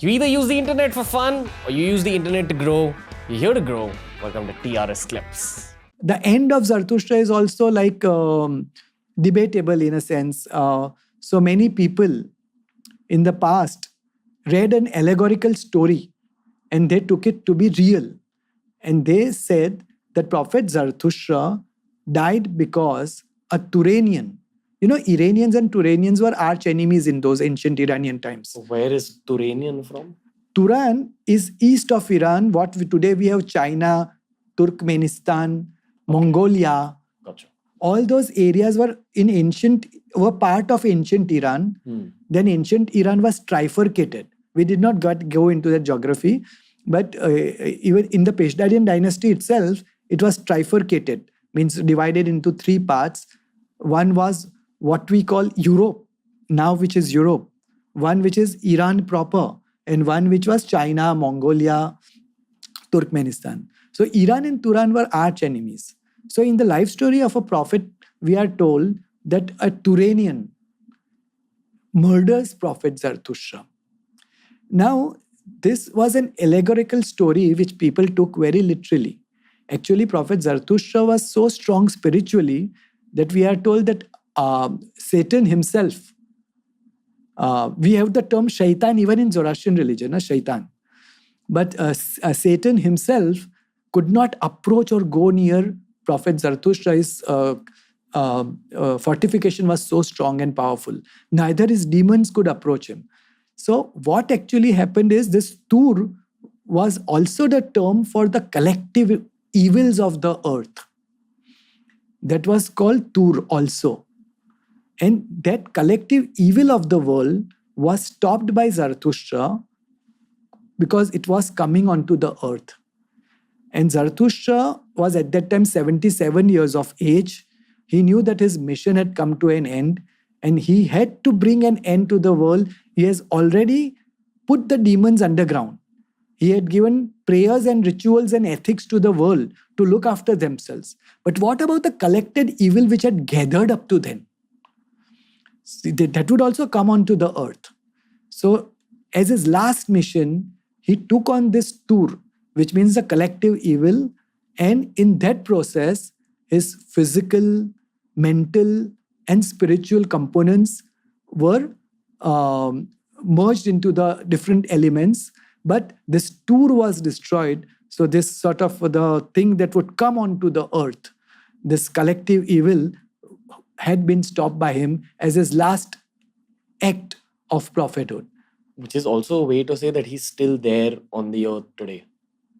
You either use the internet for fun or you use the internet to grow. You're here to grow. Welcome to TRS Clips. The end of Zarathustra is also like debatable in a sense. So many people in the past read an allegorical story and they took it to be real. And they said that Prophet Zarathustra died because a Turanian, Iranians and Turanians were arch enemies in those ancient Iranian times. Where is Turanian from? Turan is east of Iran. Today we have China, Turkmenistan, Mongolia. Gotcha. All those areas were part of ancient Iran. Then ancient Iran was trifurcated. We did not go into the geography, but even in the Peshadarian dynasty itself, it was trifurcated, means divided into three parts. One was what we call Europe, now which is Europe. One which is Iran proper, and one which was China, Mongolia, Turkmenistan. So Iran and Turan were arch enemies. So in the life story of a prophet, we are told that a Turanian murders Prophet Zarathustra. Now, this was an allegorical story which people took very literally. Actually, Prophet Zarathustra was so strong spiritually that we are told that Satan himself, we have the term shaitan even in Zoroastrian religion, shaitan. But Satan himself could not approach or go near Prophet Zarathustra. His fortification was so strong and powerful. Neither his demons could approach him. So what actually happened is this Tur was also the term for the collective evils of the earth. That was called Tur also. And that collective evil of the world was stopped by Zarathustra because it was coming onto the earth. And Zarathustra was at that time 77 years of age. He knew that his mission had come to an end and he had to bring an end to the world. He has already put the demons underground. He had given prayers and rituals and ethics to the world to look after themselves. But what about the collected evil which had gathered up to then? See, that would also come onto the earth. So as his last mission, he took on this Tur, which means the collective evil. And in that process, his physical, mental, and spiritual components were merged into the different elements. But this Tur was destroyed. So this sort of the thing that would come onto the earth, this collective evil, had been stopped by him as his last act of prophethood. Which is also a way to say that he's still there on the earth today.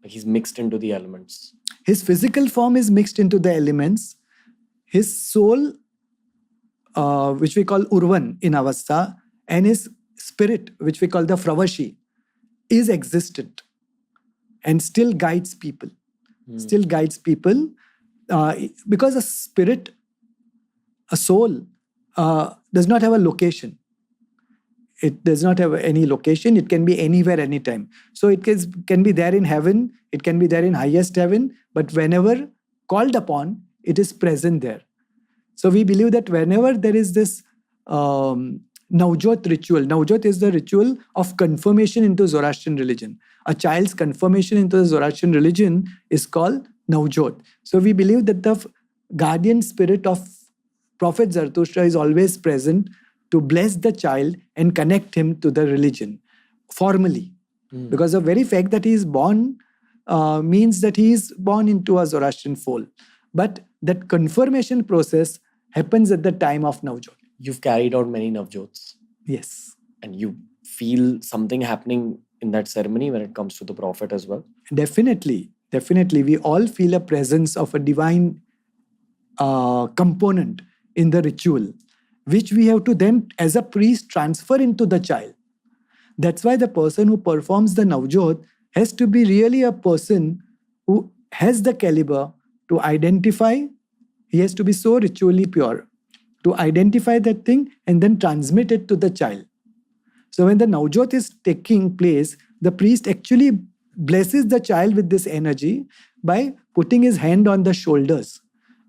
Like he's mixed into the elements. His physical form is mixed into the elements. His soul, which we call Urvan in Avesta, and his spirit, which we call the Fravashi, is existent and still guides people. Still guides people because a spirit, a soul, does not have a location. It does not have any location. It can be anywhere, anytime. So it can be there in heaven. It can be there in highest heaven. But whenever called upon, it is present there. So we believe that whenever there is this Navjot ritual, Navjot is the ritual of confirmation into Zoroastrian religion. A child's confirmation into the Zoroastrian religion is called Navjot. So we believe that the guardian spirit of Prophet Zarathustra is always present to bless the child and connect him to the religion formally. Because the very fact that he is born means that he is born into a Zoroastrian fold. But that confirmation process happens at the time of Navjot. You've carried out many Navjots. Yes. And you feel something happening in that ceremony when it comes to the prophet as well? Definitely. Definitely. We all feel a presence of a divine component in the ritual, which we have to then, as a priest, transfer into the child. That's why the person who performs the Navjot has to be really a person who has the caliber to identify. He has to be so ritually pure to identify that thing and then transmit it to the child. So when the Navjot is taking place, the priest actually blesses the child with this energy by putting his hand on the shoulders.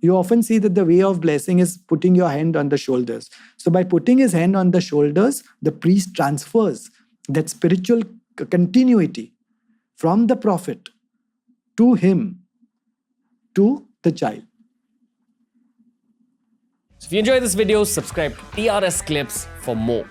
You often see that the way of blessing is putting your hand on the shoulders. So by putting his hand on the shoulders, the priest transfers that spiritual continuity from the prophet to him to the child. So if you enjoyed this video, subscribe to TRS Clips for more.